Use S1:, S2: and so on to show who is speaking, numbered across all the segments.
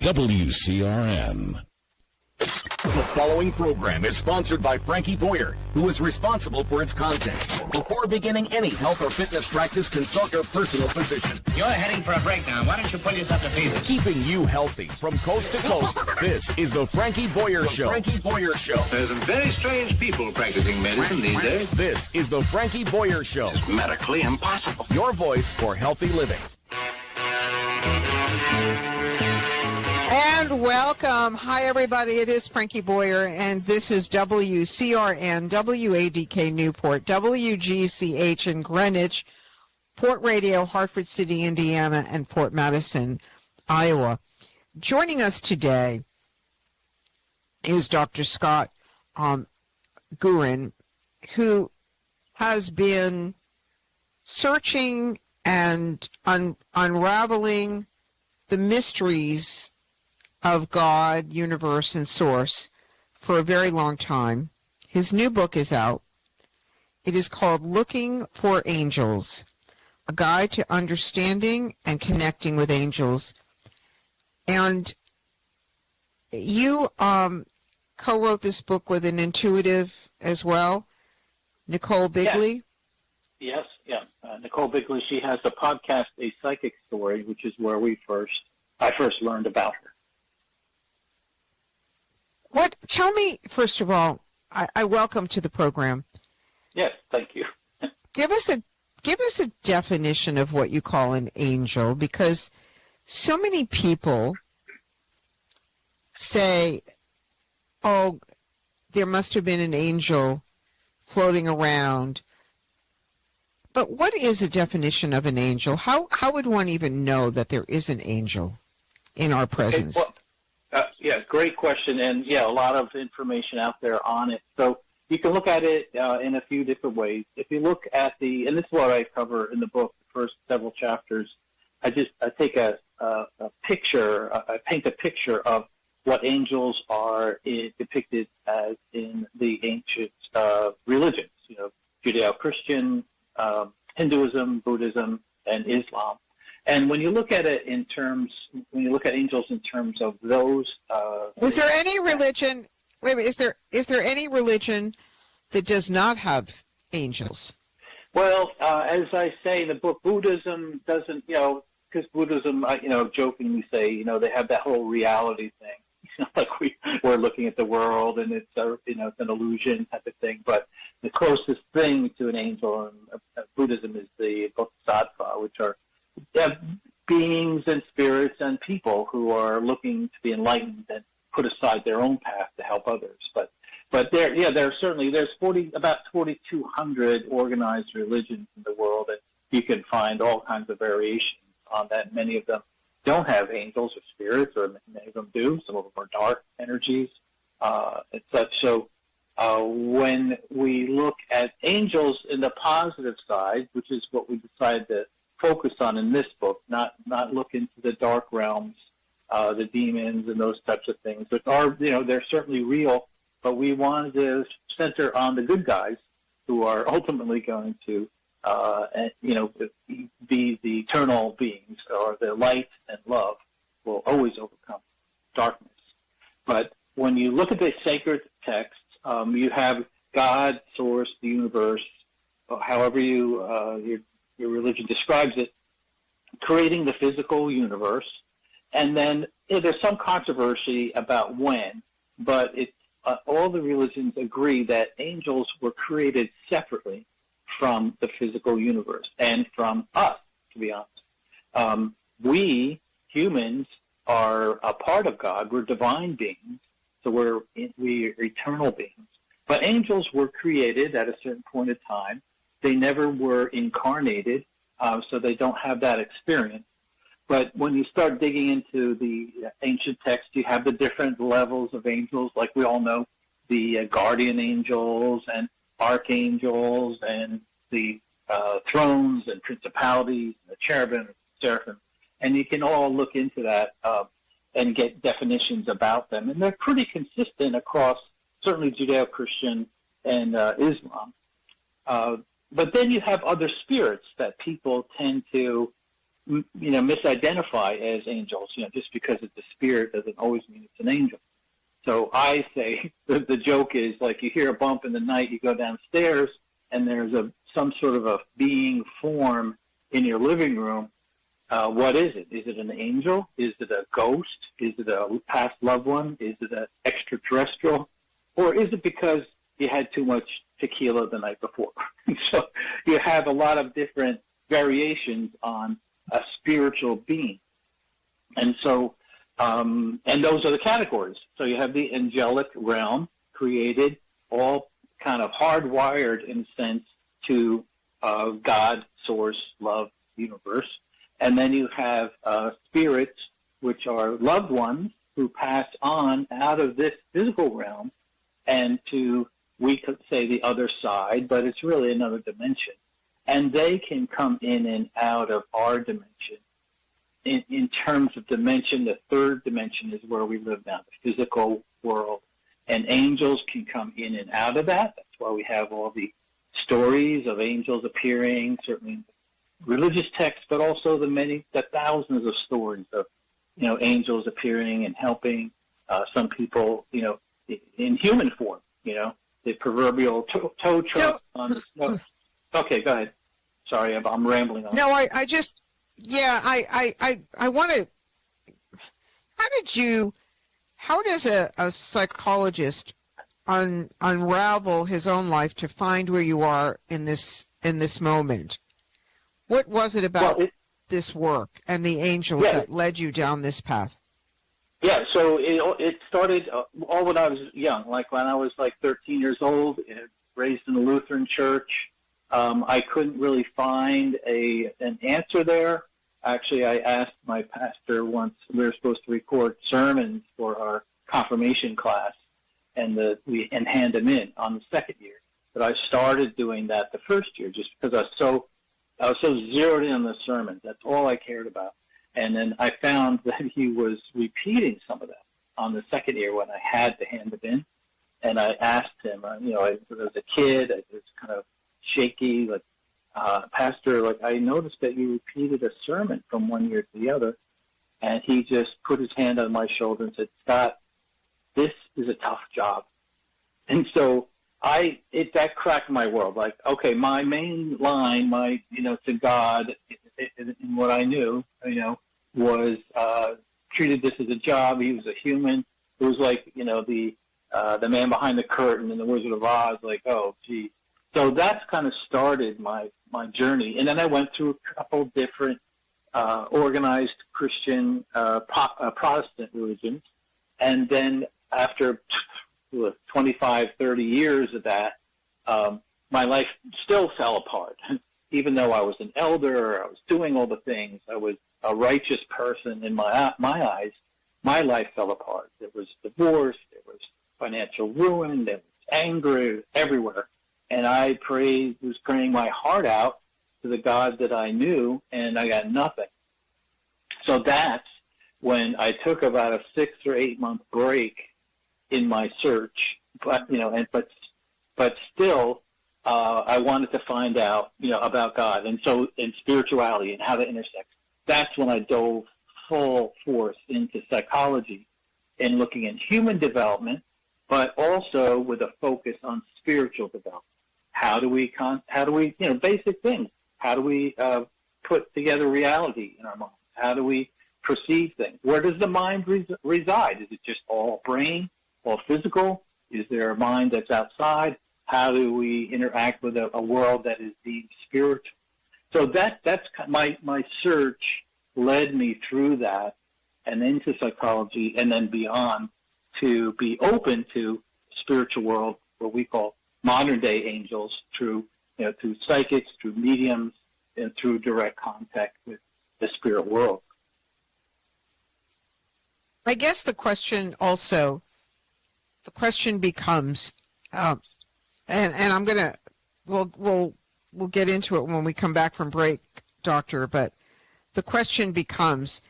S1: WCRN. The following program is sponsored by Frankie Boyer, who is responsible for its content. Before beginning any health or fitness practice, consult your personal physician.
S2: You're heading for a breakdown. Why don't you pull yourself to pieces?
S1: Keeping you healthy from coast to coast. This is the Frankie Boyer Show. Frankie Boyer Show.
S2: There's some very strange people practicing medicine these days.
S1: This is the Frankie Boyer Show.
S2: It's medically impossible.
S1: Your voice for healthy living.
S3: And welcome. Hi, everybody. It is Frankie Boyer, and this is WCRN, WADK Newport, WGCH in Greenwich, Fort Radio, Hartford City, Indiana, and Fort Madison, Iowa. Joining us today is Dr. Scott Guerin, who has been searching and unraveling the mysteries of God, universe, and source for a very long time. His new book is out. It is called Looking for Angels, A Guide to Understanding and Connecting with Angels. And you co-wrote this book with an intuitive as well, Nicole Bigley.
S4: Yes. Nicole Bigley, she has a podcast, A Psychic Story, which is where I first learned about her.
S3: Tell me, first of all, I welcome to the program.
S4: Yes, thank you.
S3: Give us a definition of what you call an angel, because so many people say, oh, there must have been an angel floating around. But what is a definition of an angel? How would one even know that there is an angel in our presence?
S4: Great question, and a lot of information out there on it. So you can look at it in a few different ways. If you look at and this is what I cover in the book, the first several chapters, I take a picture, I paint a picture of what angels are depicted as in the ancient religions, Judeo-Christian, Hinduism, Buddhism, and Islam. And when you look at it when you look at angels in terms of those,
S3: is there any religion? Wait a minute. Is there any religion that does not have angels?
S4: Well, as I say in the book, Buddhism doesn't. Because Buddhism, jokingly say, they have that whole reality thing. Like we're looking at the world and it's it's an illusion type of thing. But the closest thing to an angel in Buddhism is the Bodhisattva, which are beings and spirits and people who are looking to be enlightened and put aside their own path to help others. But there's about 4,200 organized religions in the world, and you can find all kinds of variations on that. Many of them don't have angels or spirits, or many of them do. Some of them are dark energies and such. So when we look at angels in the positive side, which is what we decided to focus on in this book, not look into the dark realms, the demons and those types of things, which are, they're certainly real, but we wanted to center on the good guys who are ultimately going to, be the eternal beings, or the light and love will always overcome darkness. But when you look at the sacred texts, you have God, source, the universe, however your religion describes it, creating the physical universe. And then there's some controversy about when, but all the religions agree that angels were created separately from the physical universe and from us, to be honest. We, humans, are a part of God. We're divine beings, so we're eternal beings. But angels were created at a certain point in time. They never were incarnated, so they don't have that experience. But when you start digging into the ancient text, you have the different levels of angels. Like we all know, the guardian angels and archangels and the thrones and principalities, and the cherubim and seraphim. And you can all look into that and get definitions about them. And they're pretty consistent across certainly Judeo-Christian and Islam. But then you have other spirits that people tend to misidentify as angels. Just because it's a spirit doesn't always mean it's an angel. So I say the joke is like you hear a bump in the night, you go downstairs, and there's some sort of a being form in your living room. What is it? Is it an angel? Is it a ghost? Is it a past loved one? Is it an extraterrestrial? Or is it because you had too much tequila the night before? So you have a lot of different variations on a spiritual being. And so, and those are the categories. So you have the angelic realm created, all kind of hardwired in a sense to God, source, love, universe. And then you have spirits, which are loved ones who pass on out of this physical realm and to, we could say, the other side, but it's really another dimension. And they can come in and out of our dimension. In terms of dimension, the third dimension is where we live now, the physical world. And angels can come in and out of that. That's why we have all the stories of angels appearing, certainly in religious texts, but also the thousands of stories of, angels appearing and helping some people, in human form, the proverbial tow truck on the snow. Okay, go ahead. Sorry, I'm rambling on.
S3: No, I want to, how does a psychologist unravel his own life to find where you are in this moment? What was it about this work and the angels that led you down this path?
S4: Yeah, so it started all when I was young, like when I was like 13 years old, raised in a Lutheran church. I couldn't really find an answer there. Actually, I asked my pastor once, we were supposed to record sermons for our confirmation class, and hand them in on the second year. But I started doing that the first year just because I was so zeroed in on the sermons. That's all I cared about. And then I found that he was repeating some of that on the second year when I had to hand it in. And I asked him, I was a kid, I was kind of shaky, like, Pastor, like, I noticed that you repeated a sermon from one year to the other. And he just put his hand on my shoulder and said, Scott, this is a tough job. And so that cracked my world. Like, okay, my main line, to God, in what I knew, was treated this as a job. He was a human. It was like, the man behind the curtain in the Wizard of Oz. Like, oh, gee. So that's kind of started my journey. And then I went through a couple different organized Christian Protestant religions. And then after 25, 30 years of that, my life still fell apart. Even though I was an elder, I was doing all the things, I was a righteous person in my eyes, my life fell apart. There was divorce, there was financial ruin, there was anger everywhere. And I was praying my heart out to the God that I knew, and I got nothing. So that's when I took about a 6 or 8 month break in my search, but still, I wanted to find out, about God, and so in spirituality and how to intersect. That's when I dove full force into psychology and looking at human development, but also with a focus on spiritual development. How do we, basic things. How do we put together reality in our minds? How do we perceive things? Where does the mind reside? Is it just all brain, all physical? Is there a mind that's outside? How do we interact with a world that is deemed spiritual? So that's my search led me through that and into psychology and then beyond to be open to spiritual world, what we call modern day angels, through psychics, through mediums, and through direct contact with the spirit world.
S3: I guess the question becomes, and I'm gonna, we'll get into it when we come back from break, Doctor. But the question becomes,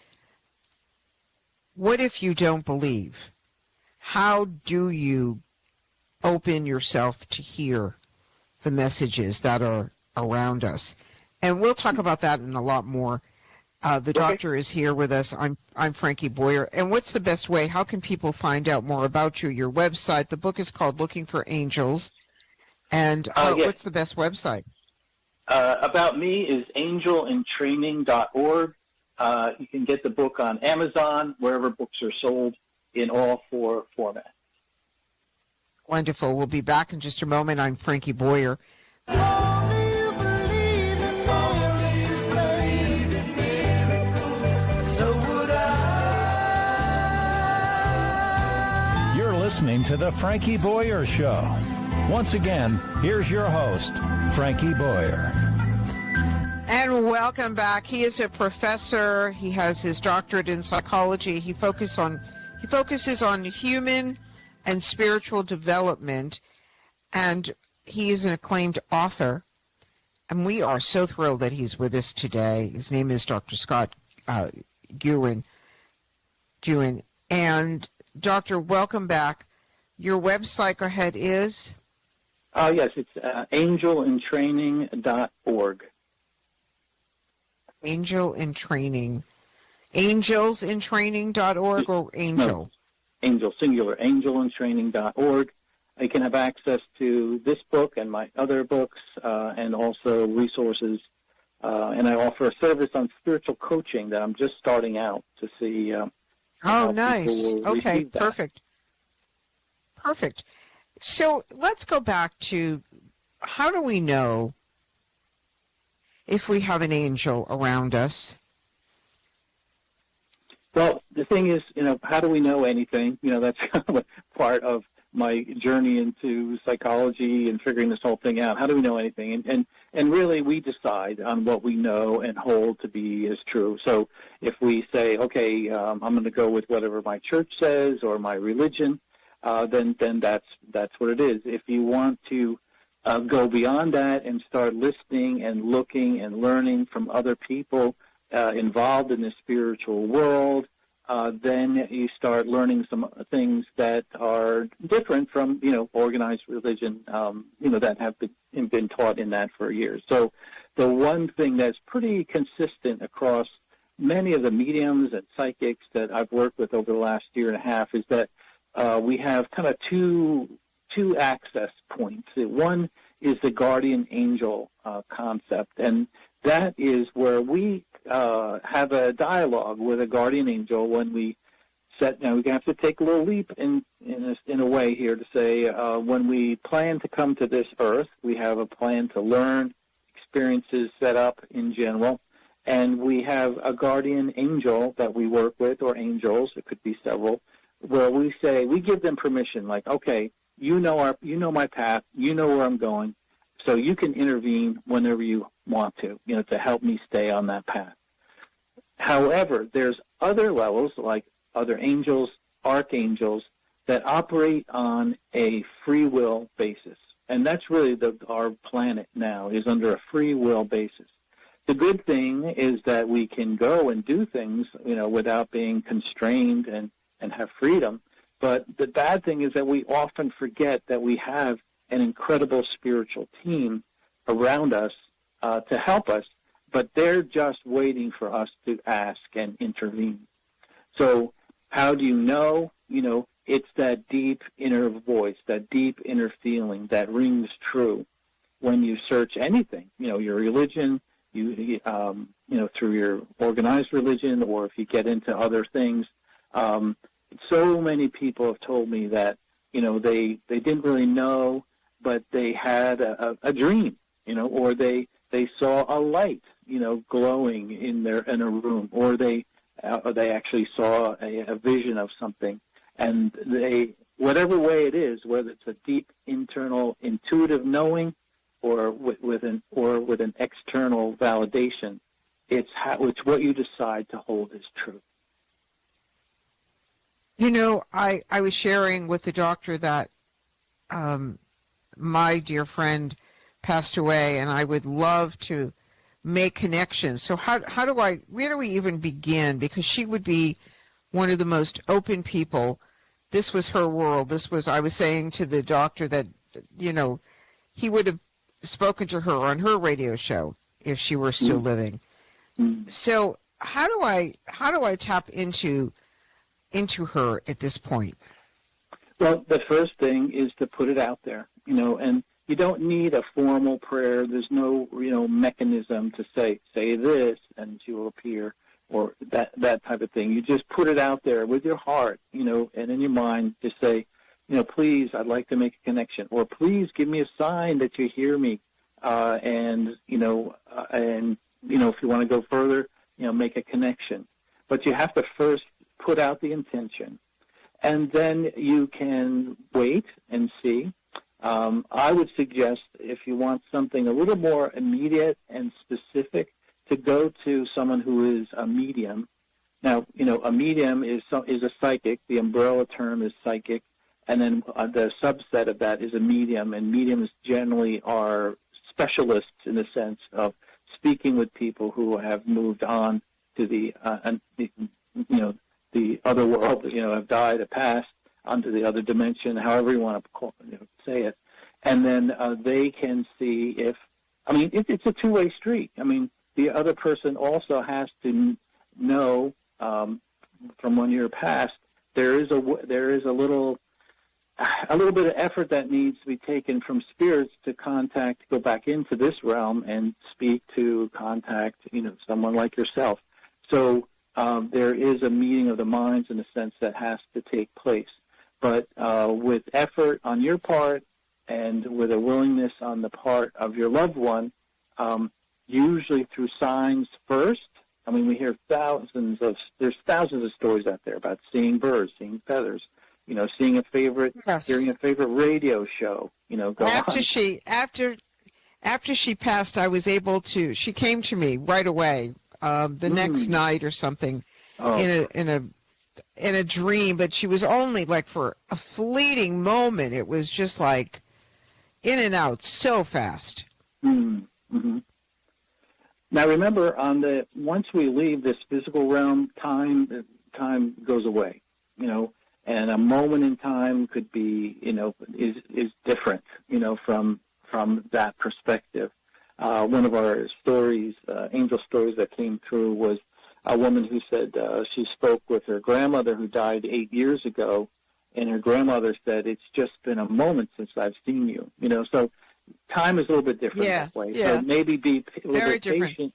S3: what if you don't believe? How do you open yourself to hear the messages that are around us? And we'll talk about that in a lot more. The doctor is here with us. I'm Frankie Boyer. And what's the best way? How can people find out more about you? Your website. The book is called Looking for Angels. And
S4: Yes.
S3: What's the best website?
S4: About me is angelintraining.org. You can get the book on Amazon, wherever books are sold, in all 4 formats.
S3: Wonderful. We'll be back in just a moment. I'm Frankie Boyer.
S5: You're listening to The Frankie Boyer Show. Once again, here's your host, Frankie Boyer.
S3: And welcome back. He is a professor. He has his doctorate in psychology. He focuses on human and spiritual development, and he is an acclaimed author. And we are so thrilled that he's with us today. His name is Dr. Scott Guerin. And Doctor, welcome back. Your website, go ahead, is?
S4: Yes, it's angelintraining.org.
S3: Angel in Training. Angelsintraining.org or angel?
S4: No, angel, singular, angelintraining.org. You can have access to this book and my other books and also resources. And I offer a service on spiritual coaching that I'm just starting out to see how
S3: nice.
S4: people will
S3: Okay,
S4: receive that.
S3: Perfect. So let's go back to, how do we know if we have an angel around us?
S4: Well, the thing is, how do we know anything? That's kind of a part of my journey into psychology and figuring this whole thing out. How do we know anything? And really, we decide on what we know and hold to be as true. So if we say, okay, I'm going to go with whatever my church says or my religion, then that's what it is. If you want to go beyond that and start listening and looking and learning from other people involved in the spiritual world, then you start learning some things that are different from, organized religion, that have been taught in that for years. So the one thing that's pretty consistent across many of the mediums and psychics that I've worked with over the last year and a half is that we have kind of two access points. One is the guardian angel concept, and that is where we have a dialogue with a guardian angel when we set. Now we have to take a little leap in a way here to say when we plan to come to this earth, we have a plan to learn, experiences set up in general, and we have a guardian angel that we work with, or angels. It could be several, where we give them permission, like, okay, you know my path, you know where I'm going, so you can intervene whenever you want to help me stay on that path. However, there's other levels, like other angels, archangels, that operate on a free will basis. And that's really our planet now is under a free will basis. The good thing is that we can go and do things, without being constrained and have freedom. But the bad thing is that we often forget that we have an incredible spiritual team around us to help us, but they're just waiting for us to ask and intervene. So how do you know? It's that deep inner voice, that deep inner feeling that rings true when you search anything, your religion, through your organized religion, or if you get into other things. So many people have told me that, they didn't really know, but they had a dream, or they saw a light, glowing in a room, or they actually saw a vision of something, and whatever way it is, whether it's a deep internal intuitive knowing, or with an external validation, it's what you decide to hold as true.
S3: I was sharing with the doctor that my dear friend passed away, and I would love to make connections. So where do we even begin? Because she would be one of the most open people. This was her world. I was saying to the doctor that, he would have spoken to her on her radio show if she were still living. So how do I tap into her at this point?
S4: Well, the first thing is to put it out there, and you don't need a formal prayer. There's no, mechanism to say this and she will appear, or that type of thing. You just put it out there with your heart, and in your mind, just say, please, I'd like to make a connection, or please give me a sign that you hear me, and if you want to go further, make a connection. But you have to first put out the intention, and then you can wait and see. I would suggest, if you want something a little more immediate and specific, to go to someone who is a medium. Now, a medium is a psychic. The umbrella term is psychic. And then the subset of that is a medium. And mediums generally are specialists in the sense of speaking with people who have moved on to the other world, have died, have passed, onto the other dimension, however you want to say it. And then they can see it's a two-way street. The other person also has to know from one year past there is a little bit of effort that needs to be taken from spirits to go back into this realm and contact someone like yourself. So there is a meeting of the minds in a sense that has to take place. But with effort on your part and with a willingness on the part of your loved one, usually through signs first. We hear thousands of stories out there about seeing birds, seeing feathers, seeing a favorite, hearing a favorite radio show,
S3: After she passed, I was able to, she came to me right away, the next night or something, in a dream, but she was only like for a fleeting moment. It was just like in and out so fast.
S4: Mm-hmm. Now remember, once we leave this physical realm, time goes away, and a moment in time could be, is different, from that perspective. One of our stories, angel stories that came through, was a woman who said she spoke with her grandmother who died 8 years ago, and her grandmother said, "It's just been a moment since I've seen you." So time is a little bit different that way.
S3: Yeah.
S4: So maybe be a little
S3: Very
S4: bit
S3: different.
S4: patient.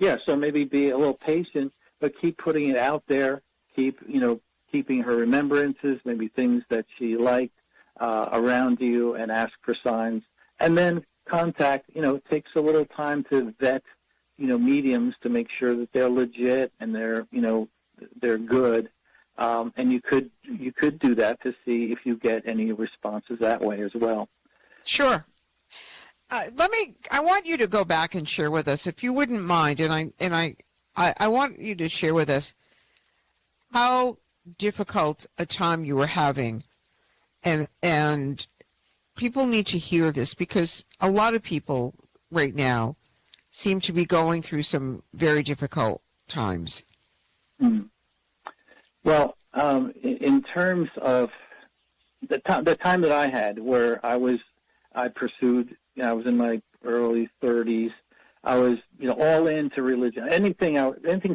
S4: Yeah, so maybe be a little patient, but keep putting it out there. Keeping her remembrances, maybe things that she liked around you, and ask for signs. And then contact, it takes a little time to vet, mediums to make sure that they're legit and they're good. And you could do that to see if you get any responses that way as well.
S3: Sure. I want you to go back and share with us, if you wouldn't mind, and I want you to share with us how difficult a time you were having, and people need to hear this because a lot of people right now seem to be going through some very difficult times.
S4: Well, in terms of the time that I had, where I pursued, I was in my early 30s. I was, all into religion. Anything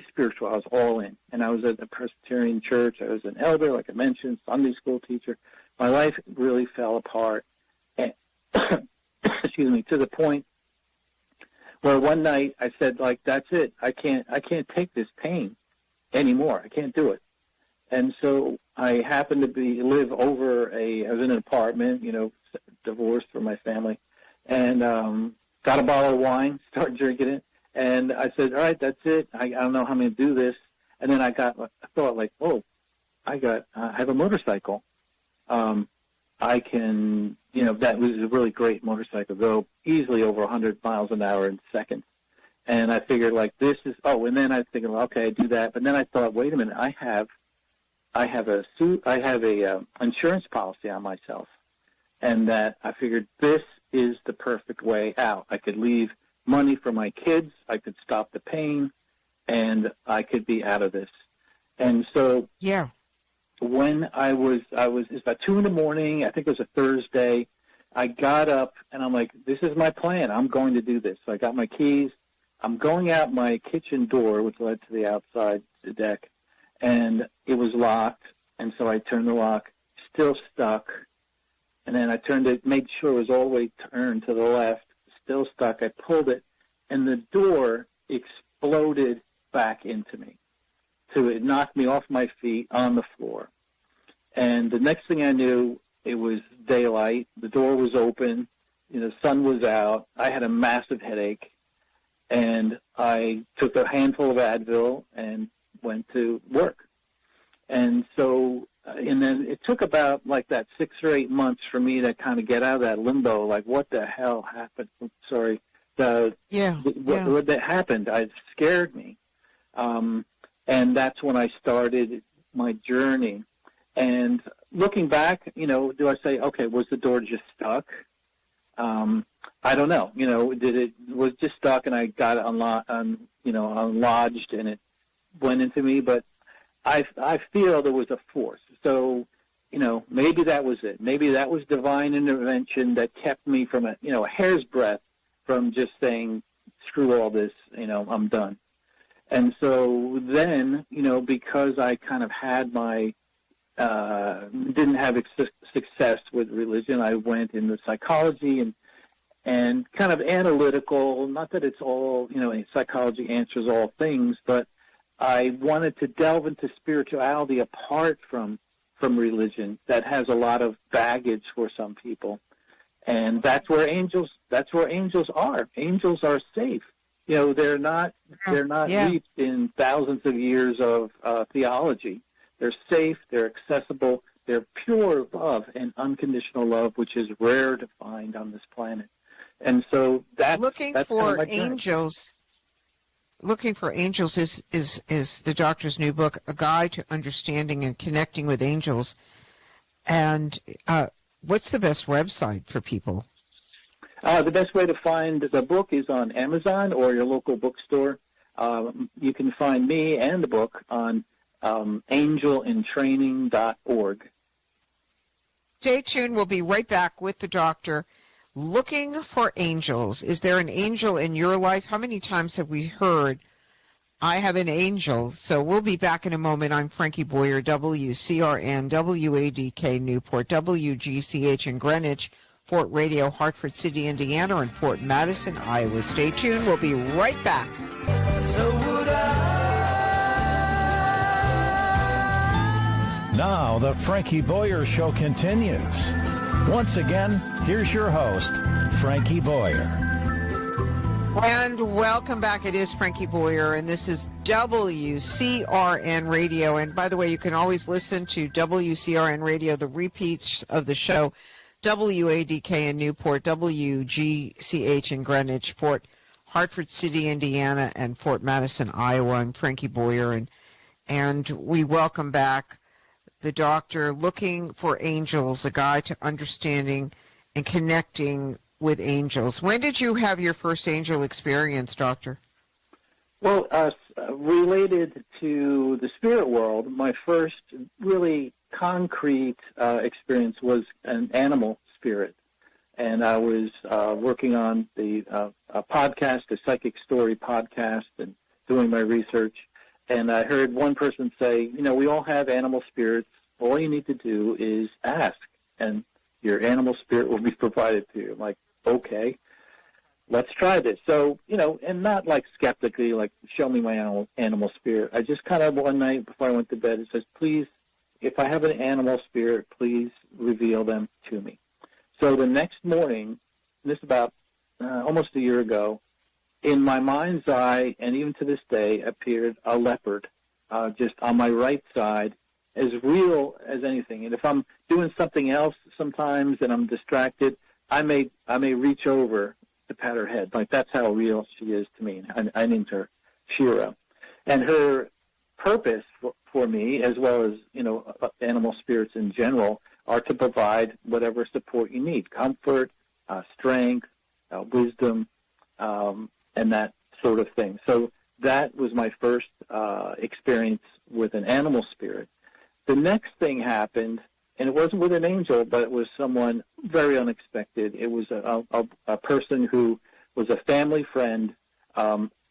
S4: spiritual, I was all in. And I was at the Presbyterian church. I was an elder, like I mentioned, Sunday school teacher. My life really fell apart. And, excuse me, to the point where one night I said, that's it. I can't take this pain anymore. I can't do it. And so I happened to live over I was in an apartment, divorced from my family, and got a bottle of wine, started drinking it, and I said, all right, that's it. I don't know how I'm going to do this. And then I thought, I have a motorcycle. I can, that was a really great motorcycle, go easily over 100 miles an hour in seconds. And I figured, this is, and then I figured, okay, I do that. But then I thought, wait a minute, I have a insurance policy on myself. And that I figured this is the perfect way out. I could leave money for my kids, I could stop the pain, and I could be out of this. And so when I was it's about 2 a.m, I think it was a Thursday, I got up and I'm like, this is my plan. I'm going to do this. So I got my keys, I'm going out my kitchen door, which led to the outside the deck, and it was locked. And so I turned the lock, still stuck. And then I turned it, made sure it was all the way turned to the left, still stuck. I pulled it, and the door exploded back into me. So it knocked me off my feet on the floor. And the next thing I knew, it was daylight. The door was open. The sun was out. I had a massive headache. And I took a handful of Advil and went to work. And so, and then it took about like that 6 or 8 months for me to kind of get out of that limbo. Like, what the hell happened? Sorry. What that happened, it scared me. And that's when I started my journey. And looking back, do I say, okay, was the door just stuck? I don't know. Was just stuck and I got it unlodged and it went into me, but I feel there was a force. So, maybe that was it. Maybe that was divine intervention that kept me from a hair's breadth from just saying, screw all this, I'm done. And so then, because I kind of had didn't have success with religion, I went into psychology and kind of analytical, not that it's all, psychology answers all things, but I wanted to delve into spirituality apart from religion that has a lot of baggage for some people. And that's where angels are. Angels are safe. They're not reached in thousands of years of theology. They're safe, they're accessible, they're pure love and unconditional love, which is rare to find on this planet. And so that's
S3: for angels. Looking for Angels is the doctor's new book, A Guide to Understanding and Connecting with Angels. And what's the best website for people?
S4: The best way to find the book is on Amazon or your local bookstore. You can find me and the book on angelintraining.org.
S3: Stay tuned. We'll be right back with the doctor. Looking for angels. Is there an angel in your life? How many times have we heard, I have an angel? So we'll be back in a moment. I'm Frankie Boyer, WCRN, WADK Newport, WGCH in Greenwich, Fort Radio, Hartford City, Indiana, and Fort Madison, Iowa. Stay tuned. We'll be right back.
S6: So would I.
S5: Now the Frankie Boyer Show continues. Once again, here's your host, Frankie Boyer.
S3: And welcome back. It is Frankie Boyer, and this is WCRN Radio. And by the way, you can always listen to WCRN Radio, the repeats of the show, WADK in Newport, WGCH in Greenwich, Fort Hartford City, Indiana, and Fort Madison, Iowa. I'm Frankie Boyer, and we welcome back the doctor. Looking for Angels, A Guide to Understanding and Connecting with Angels. When did you have your first angel experience, doctor?
S4: Well, related to the spirit world, my first really concrete experience was an animal spirit. And I was working on the podcast, the Psychic Story podcast, and doing my research. And I heard one person say, we all have animal spirits. All you need to do is ask, and your animal spirit will be provided to you. I'm like, okay, let's try this. So, and not like skeptically, like, show me my animal spirit. I just kind of one night before I went to bed, it says, please, if I have an animal spirit, please reveal them to me. So the next morning, this is about almost a year ago, in my mind's eye, and even to this day, appeared a leopard just on my right side, as real as anything. And if I'm doing something else sometimes and I'm distracted, I may reach over to pat her head. Like, that's how real she is to me. I named her Shira. And her purpose for me, as well as, animal spirits in general, are to provide whatever support you need, comfort, strength, wisdom, and that sort of thing. So that was my first experience with an animal spirit. The next thing happened, and it wasn't with an angel, but it was someone very unexpected. It was a person who was a family friend.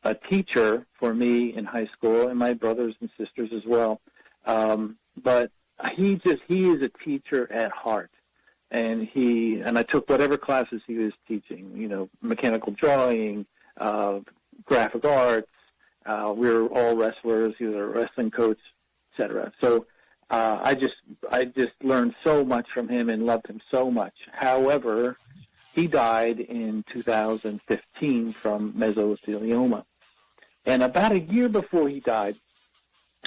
S4: a teacher for me in high school and my brothers and sisters as well. But he is a teacher at heart. And I took whatever classes he was teaching, mechanical drawing, graphic arts. We were all wrestlers. He was a wrestling coach, etc. So I just learned so much from him and loved him so much. However, he died in 2015 from mesothelioma. And about a year before he died,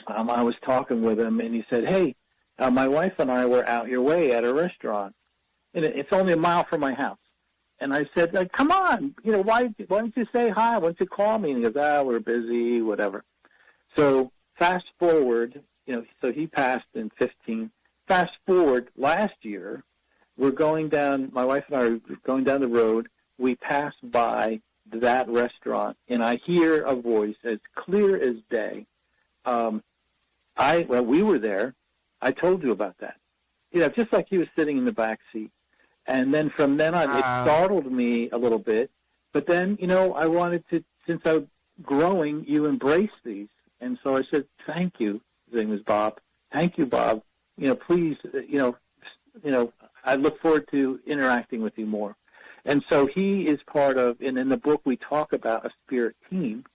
S4: I was talking with him, and he said, "Hey, my wife and I were out your way at a restaurant, and it's only a mile from my house." And I said, like, "Come on, why don't you say hi? Why don't you call me?" And he goes, "We're busy, whatever." So fast forward, so he passed in 15. Fast forward last year, my wife and I are going down the road. We pass by that restaurant, and I hear a voice as clear as day. We were there. I told you about that. Just like he was sitting in the back seat. And then from then on, it startled me a little bit. But then, I wanted to, since I'm growing, you embrace these. And so I said, "Thank you." His name was Bob. "Thank you, Bob. Please, I look forward to interacting with you more." And so he is part of, and in the book we talk about a spirit team,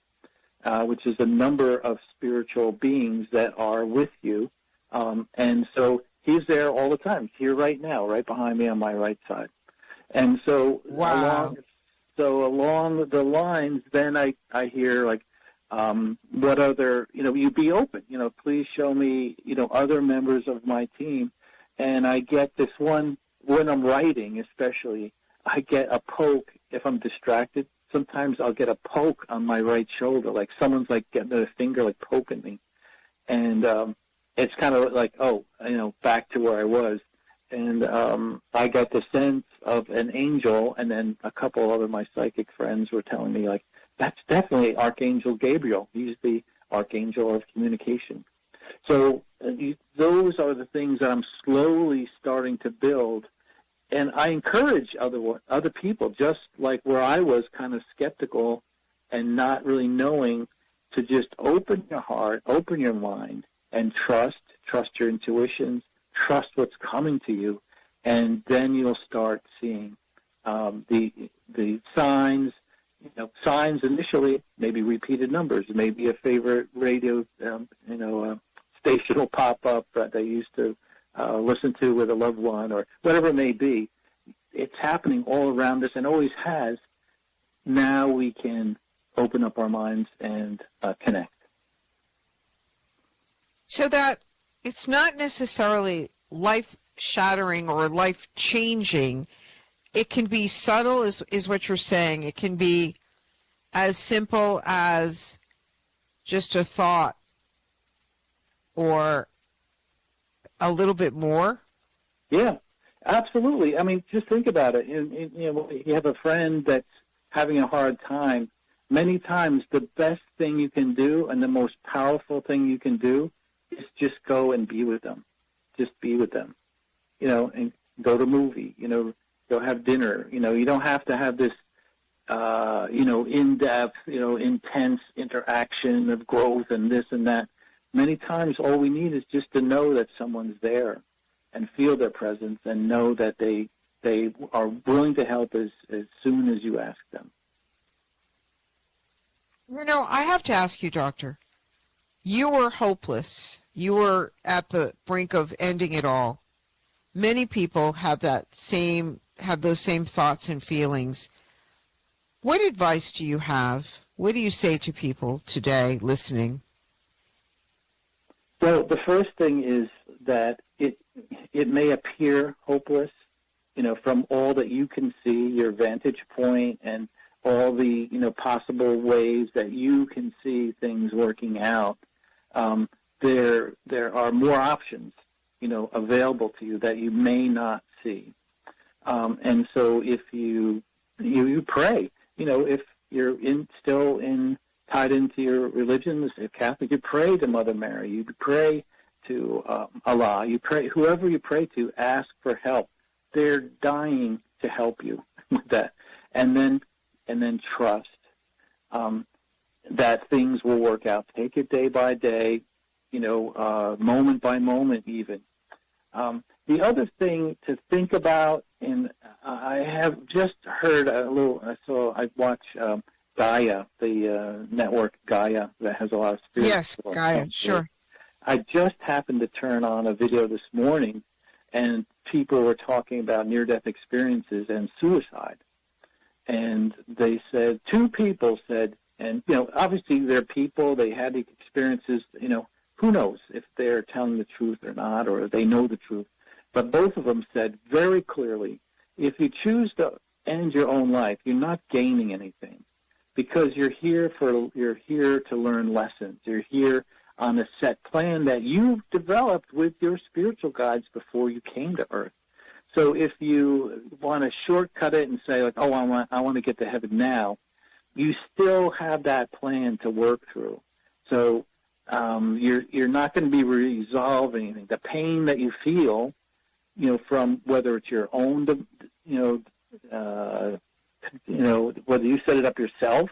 S4: which is a number of spiritual beings that are with you. And so he's there all the time, here right now, right behind me on my right side. And so along the lines, then I hear, like, what other, you be open, please show me, other members of my team. And I get this one, when I'm writing especially, I get a poke if I'm distracted. Sometimes I'll get a poke on my right shoulder, like someone's like getting their finger like poking me. And it's kind of like, back to where I was. And I got the sense of an angel, and then a couple other my psychic friends were telling me, like, that's definitely Archangel Gabriel. He's the Archangel of communication. So those are the things that I'm slowly starting to build. And I encourage other people, just like where I was kind of skeptical and not really knowing, to just open your heart, open your mind, and trust your intuitions, trust what's coming to you, and then you'll start seeing the signs. Signs initially, maybe repeated numbers, maybe a favorite radio, station will pop up that they used to listen to with a loved one, or whatever it may be. It's happening all around us and always has. Now we can open up our minds and connect.
S3: So that it's not necessarily life-shattering or life-changing. It can be subtle, is what you're saying. It can be as simple as just a thought or a little bit more. Yeah,
S4: absolutely. I mean, just think about it. You have a friend that's having a hard time. Many times the best thing you can do and the most powerful thing you can do is just go and be with them. Just be with them, and go to a movie, go have dinner. You don't have to have this, in-depth, intense interaction of growth and this and that. Many times all we need is just to know that someone's there and feel their presence and know that they are willing to help as soon as you ask them.
S3: I have to ask you, Doctor, you were hopeless. You were at the brink of ending it all. Many people have those same thoughts and feelings. What advice do you have? What do you say to people today listening?
S4: Well, the first thing is that it may appear hopeless, from all that you can see, your vantage point, and all the, possible ways that you can see things working out. There are more options, available to you that you may not see. And so if you pray, if you're tied into your religion, as a Catholic, you pray to Mother Mary, you pray to Allah, you pray, whoever you pray to, ask for help. They're dying to help you with that. And then trust. that things will work out. Take it day by day, moment by moment even. The other thing to think about, and I have just heard I watch Gaia, the network Gaia that has a lot of spiritual.
S3: Yes, Gaia, sure.
S4: I just happened to turn on a video this morning, and people were talking about near-death experiences and suicide. And they said, two people said, and, obviously they're people, they had the experiences, who knows if they're telling the truth or not, or they know the truth. But both of them said very clearly, if you choose to end your own life, you're not gaining anything, because you're here to learn lessons. You're here on a set plan that you've developed with your spiritual guides before you came to Earth. So if you want to shortcut it and say, like, oh, I want to get to heaven now, you still have that plan to work through. So you're not going to be resolving anything. The pain that you feel, from whether it's your own, whether you set it up yourself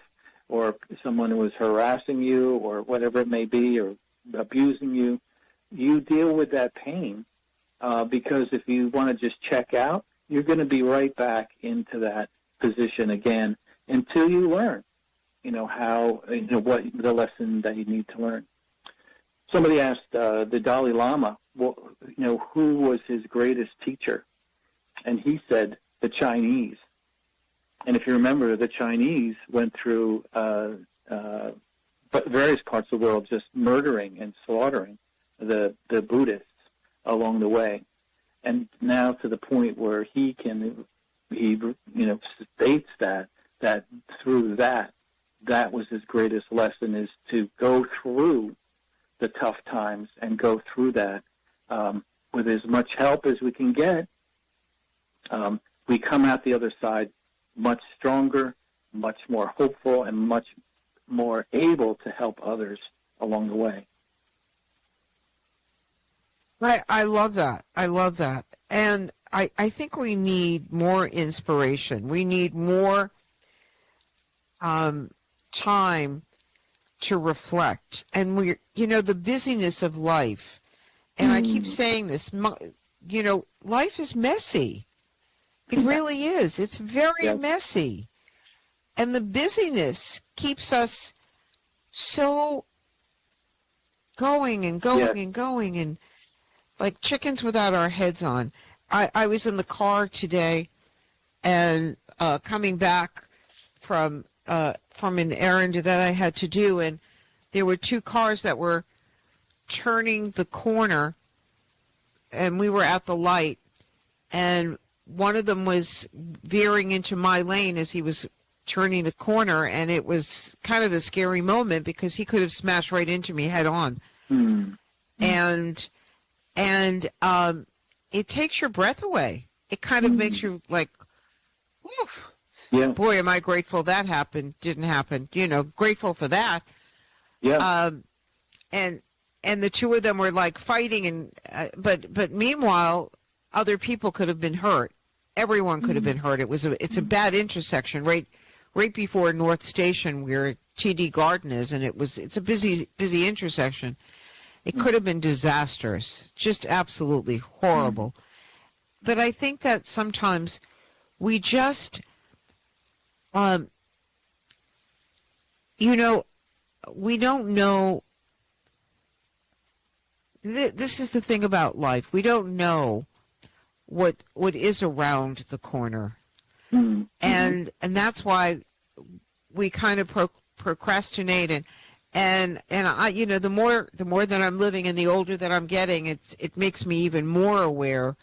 S4: or someone who was harassing you or whatever it may be, or abusing you, you deal with that pain. Because if you want to just check out, you're going to be right back into that position again until you learn, what the lesson that you need to learn. Somebody asked the Dalai Lama, who was his greatest teacher? And he said the Chinese. And if you remember, the Chinese went through various parts of the world just murdering and slaughtering the Buddhists along the way, and now to the point where he states that through that was his greatest lesson, is to go through the tough times and go through that with as much help as we can get. We come out the other side much stronger, much more hopeful, and much more able to help others along the way.
S3: I love that. I love that. And I think we need more inspiration. We need more time to reflect. And the busyness of life, and I keep saying this, life is messy. It really is. It's very messy. And the busyness keeps us so going and going and going, and like chickens without our heads on. I was in the car today and coming back from an errand that I had to do, and there were two cars that were turning the corner, and we were at the light, and one of them was veering into my lane as he was turning the corner, and it was kind of a scary moment because he could have smashed right into me head on. And it takes your breath away. It kind of makes you like, whew, boy, am I grateful that didn't happen. Grateful for that. Yeah. And the two of them were like fighting, and but meanwhile, other people could have been hurt. Everyone could have been hurt. It's a bad intersection right before North Station where TD Garden is, and it's a busy intersection. It could have been disastrous, just absolutely horrible. But I think that sometimes we just, we don't know. This is the thing about life. We don't know what is around the corner. And that's why we kind of procrastinate, and I, the more that I'm living and the older that I'm getting, it makes me even more aware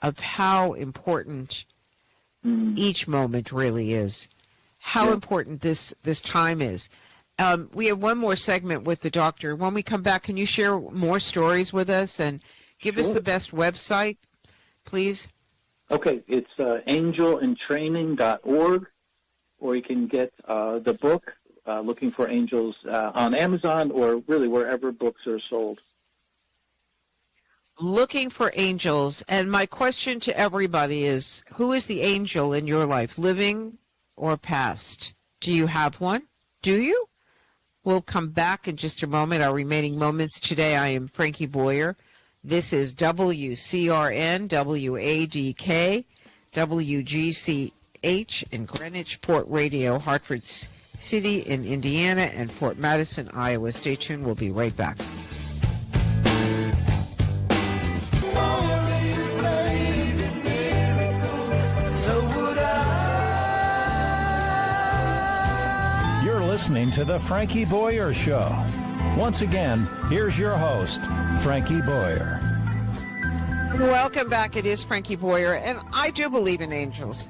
S3: of how important each moment really is, how important this time is. We have one more segment with the doctor. When we come back, can you share more stories with us and give us the best website, please?
S4: Okay, it's angelintraining.org, or you can get the book, Looking for Angels, on Amazon or really wherever books are sold.
S3: Looking for Angels. And my question to everybody is, who is the angel in your life, living or past? Do you have one? Do you? We'll come back in just a moment. Our remaining moments today, I am Frankie Boyer. This is WCRN, WADK, WGCH in Greenwich, Port Radio, Hartford City in Indiana, and Fort Madison, Iowa. Stay tuned. We'll be right back.
S5: Listening to The Frankie Boyer Show. Once again, here's your host, Frankie Boyer.
S3: Welcome back. It is Frankie Boyer, and I do believe in angels.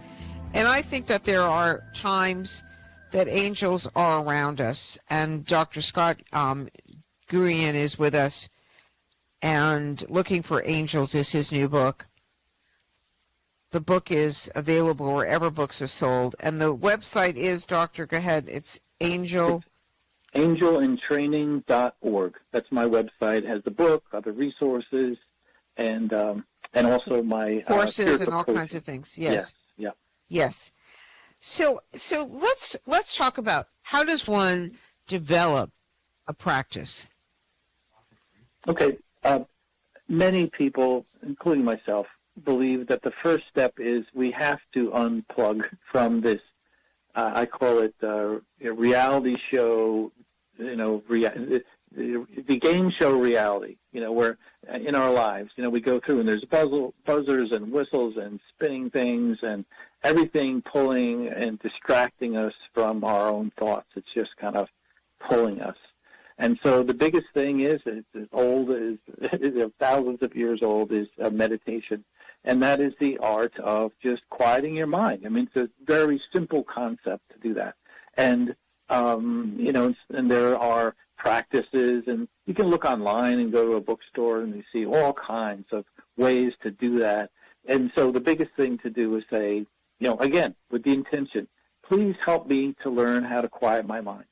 S3: And I think that there are times that angels are around us. And Dr. Scott Guerin is with us, and Looking for Angels is his new book. The book is available wherever books are sold. And the website is, Doctor, go ahead, it's
S4: angelintraining.org. That's my website. It has the book, other resources, and also my
S3: courses and all kinds of things. Yes.
S4: Yeah.
S3: Yes. So let's talk about, how does one develop a practice?
S4: Okay. Many people, including myself, believe that the first step is we have to unplug from this. I call it a reality show, the game show reality, where in our lives, we go through and there's buzzers and whistles and spinning things and everything pulling and distracting us from our own thoughts. It's just kind of pulling us. And so the biggest thing is, it's as old as thousands of years old, is meditation. And that is the art of just quieting your mind. I mean, it's a very simple concept to do that. And, and there are practices, and you can look online and go to a bookstore and you see all kinds of ways to do that. And so the biggest thing to do is say, again, with the intention, please help me to learn how to quiet my mind.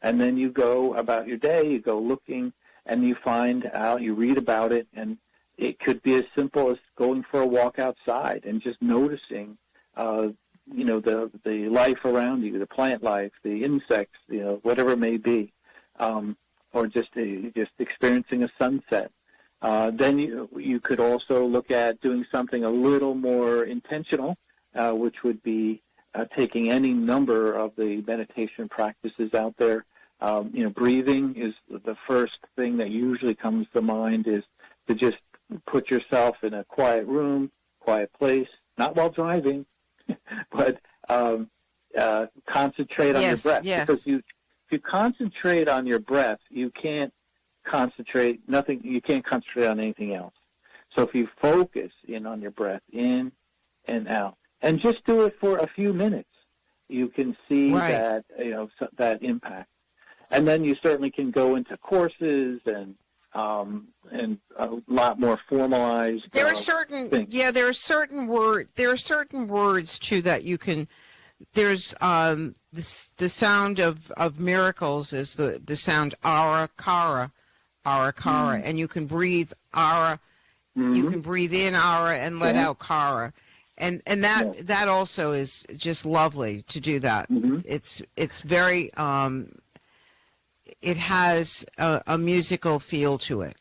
S4: And then you go about your day, you go looking, and you find out, you read about it, and it could be as simple as going for a walk outside and just noticing, the life around you, the plant life, the insects, whatever it may be, or just experiencing a sunset. Then you could also look at doing something a little more intentional, which would be taking any number of the meditation practices out there. Breathing is the first thing that usually comes to mind, is to just put yourself in a quiet room, quiet place, not while driving, but concentrate on your breath.
S3: Yes.
S4: Because if you concentrate on your breath, you can't concentrate on anything else. So if you focus in on your breath, in and out, and just do it for a few minutes, you can see that impact. And then you certainly can go into courses and a lot more formalized.
S3: There are certain
S4: things.
S3: There are certain words too that you can. There's the sound of miracles is the sound ara kara, and you can breathe ara. Mm-hmm. You can breathe in ara and let out kara, and that also is just lovely to do that. Mm-hmm. It's very it has a musical feel to it.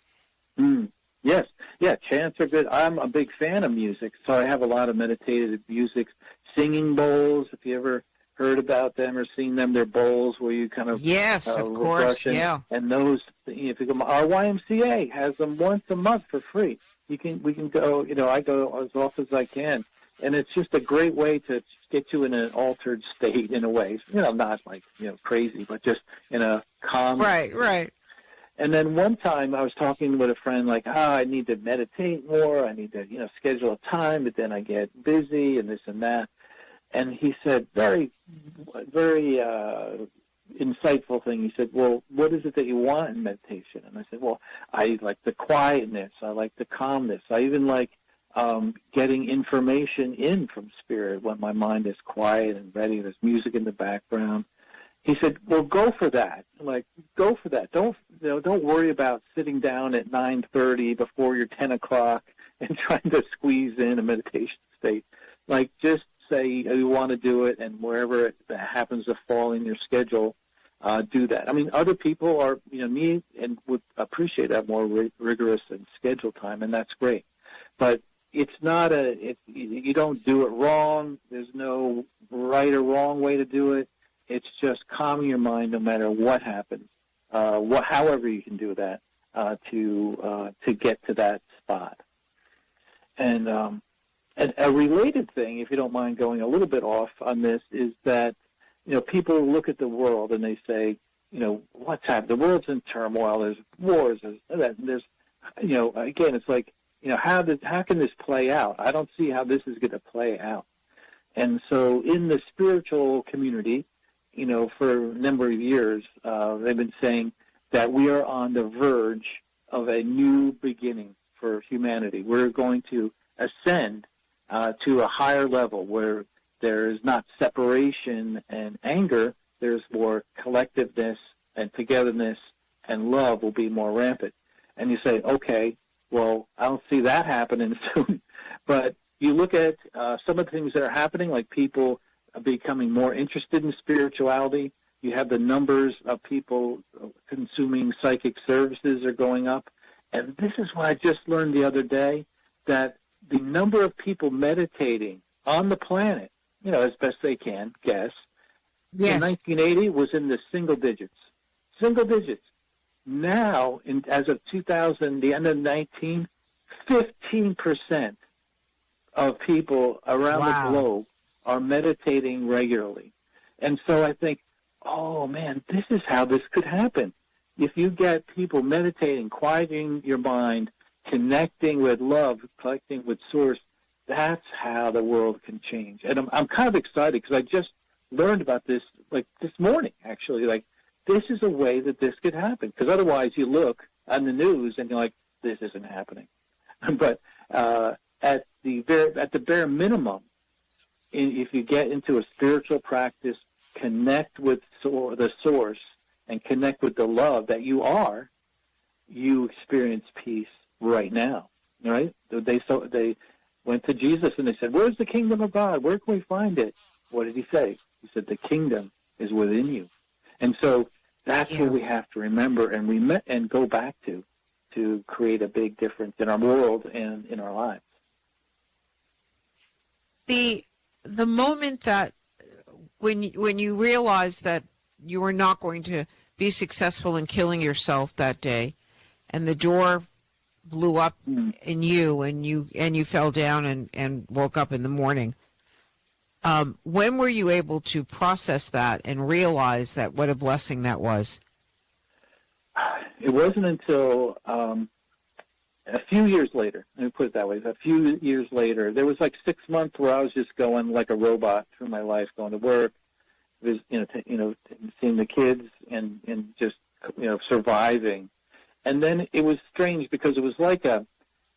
S4: Yes. Yeah, chants are good. I'm a big fan of music, so I have a lot of meditative music. Singing bowls, if you ever heard about them or seen them, they're bowls where you kind of...
S3: Yes, of course, yeah.
S4: And those, if you go, our YMCA has them once a month for free. We can go, I go as often as I can. And it's just a great way to get you in an altered state in a way. Not like, crazy, but just in a calm
S3: state. Right.
S4: And then one time I was talking with a friend like, I need to meditate more. I need to, schedule a time, but then I get busy and this and that. And he said, very, very insightful thing. He said, well, what is it that you want in meditation? And I said, well, I like the quietness. I like the calmness. I even like getting information in from spirit when my mind is quiet and ready. There's music in the background. He said, well, go for that. Go for that. Don't worry about sitting down at 9:30 before your 10 o'clock and trying to squeeze in a meditation state. Just say you want to do it, and wherever it happens to fall in your schedule, do that. I mean, other people are, need and would appreciate that more rigorous and scheduled time, and that's great. But it's not you don't do it wrong. There's no right or wrong way to do it. It's just calming your mind no matter what happens, however you can do that to get to that spot. And a related thing, if you don't mind going a little bit off on this, is that people look at the world and they say, what's happened? The world's in turmoil. There's wars. There's again, it's like, how can this play out? I don't see how this is going to play out. And so in the spiritual community, for a number of years, they've been saying that we are on the verge of a new beginning for humanity. We're going to ascend to a higher level where there is not separation and anger. There's more collectiveness and togetherness, and love will be more rampant. And you say, okay, well, I don't see that happening soon. But you look at some of the things that are happening, like people becoming more interested in spirituality. You have the numbers of people consuming psychic services are going up. And this is what I just learned the other day, that the number of people meditating on the planet, as best they can guess, in 1980 was in the single digits. Single digits. Now, as of 2000, the end of 19, 15% of people around the globe are meditating regularly. And so I think, oh, man, this is how this could happen. If you get people meditating, quieting your mind, connecting with love, connecting with Source, that's how the world can change. And I'm kind of excited because I just learned about this, like this morning, actually. Like, this is a way that this could happen. Because otherwise you look on the news and you're like, this isn't happening. But at the bare minimum, if you get into a spiritual practice, connect with the Source and connect with the love that you are, you experience peace right now, right? They went to Jesus and they said, where's the kingdom of God? Where can we find it? What did he say? He said, the kingdom is within you. And so that's what we have to remember and go back to create a big difference in our world and in our lives.
S3: The moment that when you realize that you were not going to be successful in killing yourself that day, and the door blew up in you, and you fell down and woke up in the morning, when were you able to process that and realize that what a blessing that was?
S4: It wasn't until a few years later. Let me put it that way. A few years later, there was like 6 months where I was just going like a robot through my life, going to work, seeing the kids and just surviving. And then it was strange because it was like I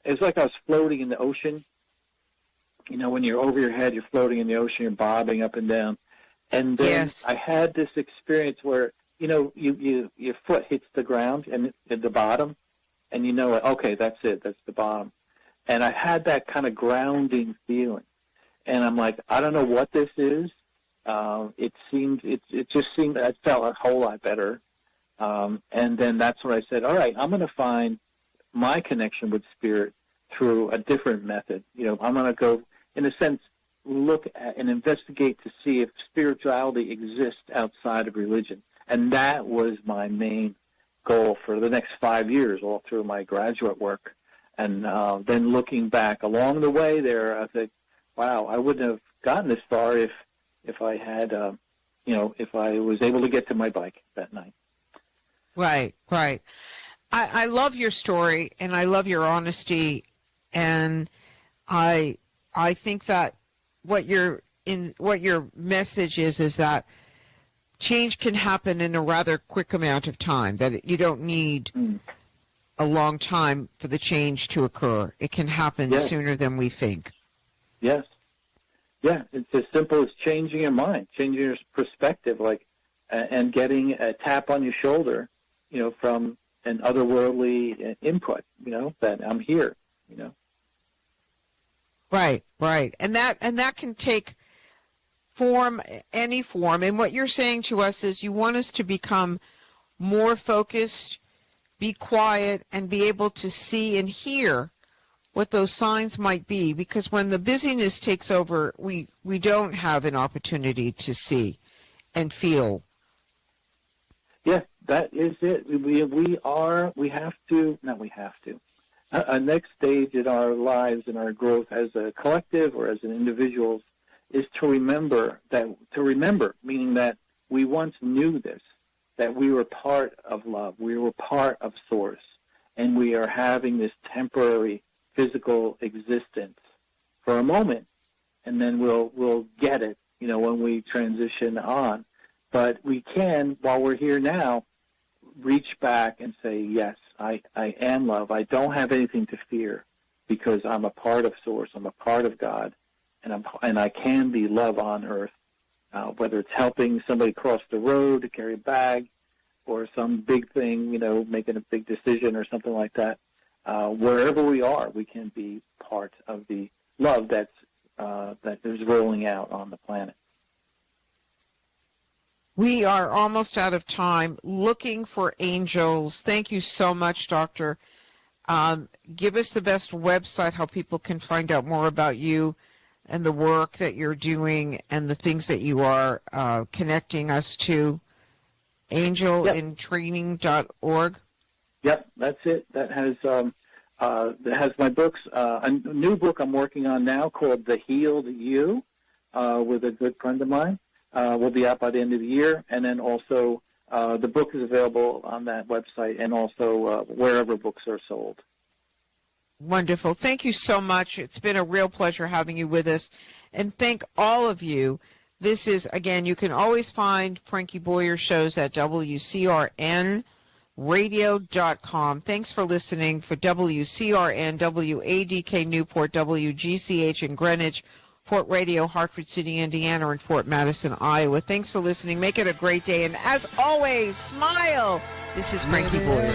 S4: was floating in the ocean. When you're over your head, you're floating in the ocean, you're bobbing up and down. And then I had this experience where, your foot hits the ground and at the bottom, and okay, that's it, that's the bottom. And I had that kind of grounding feeling. And I'm like, I don't know what this is. It just seemed, I felt a whole lot better. And then that's when I said, all right, I'm going to find my connection with Spirit through a different method. I'm going to go, in a sense, look at and investigate to see if spirituality exists outside of religion. And that was my main goal for the next 5 years, all through my graduate work. And then looking back along the way there, I think, wow, I wouldn't have gotten this far if I had, if I was able to get to my bike that night.
S3: Right. I love your story, and I love your honesty, and I think that what your message is that change can happen in a rather quick amount of time, that you don't need a long time for the change to occur. It can happen sooner than we think.
S4: Yes. Yeah, it's as simple as changing your mind, changing your perspective, and getting a tap on your shoulder, from an otherworldly input, that I'm here, Right.
S3: And that can take form, any form. And what you're saying to us is you want us to become more focused, be quiet, and be able to see and hear what those signs might be, because when the busyness takes over, we don't have an opportunity to see and feel.
S4: Yes, that is it. A next stage in our lives and our growth as a collective or as an individual is to remember, meaning that we once knew this, that we were part of love, we were part of Source, and we are having this temporary physical existence for a moment, and then we'll get it, when we transition on. But we can, while we're here now, reach back and say, yes, I am love. I don't have anything to fear because I'm a part of Source. I'm a part of God, and I can be love on earth, whether it's helping somebody cross the road to carry a bag or some big thing, making a big decision or something like that. Wherever we are, we can be part of the love that is rolling out on the planet.
S3: We are almost out of time. Looking for angels. Thank you so much, Doctor. Give us the best website, how people can find out more about you and the work that you're doing and the things that you are connecting us to. Angelintraining.org.
S4: Yep, that's it. That has my books. A new book I'm working on now called The Healed You with a good friend of mine. Will be out by the end of the year, and then also the book is available on that website and also wherever books are sold.
S3: Wonderful. Thank you so much. It's been a real pleasure having you with us, and thank all of you. This is, again, you can always find Frankie Boyer shows at WCRNradio.com. Thanks for listening for WCRN, WADK Newport, WGCH in Greenwich, Fort Radio, Hartford City, Indiana, and Fort Madison, Iowa. Thanks for listening. Make it a great day. And as always, smile. This is Frankie Boyer.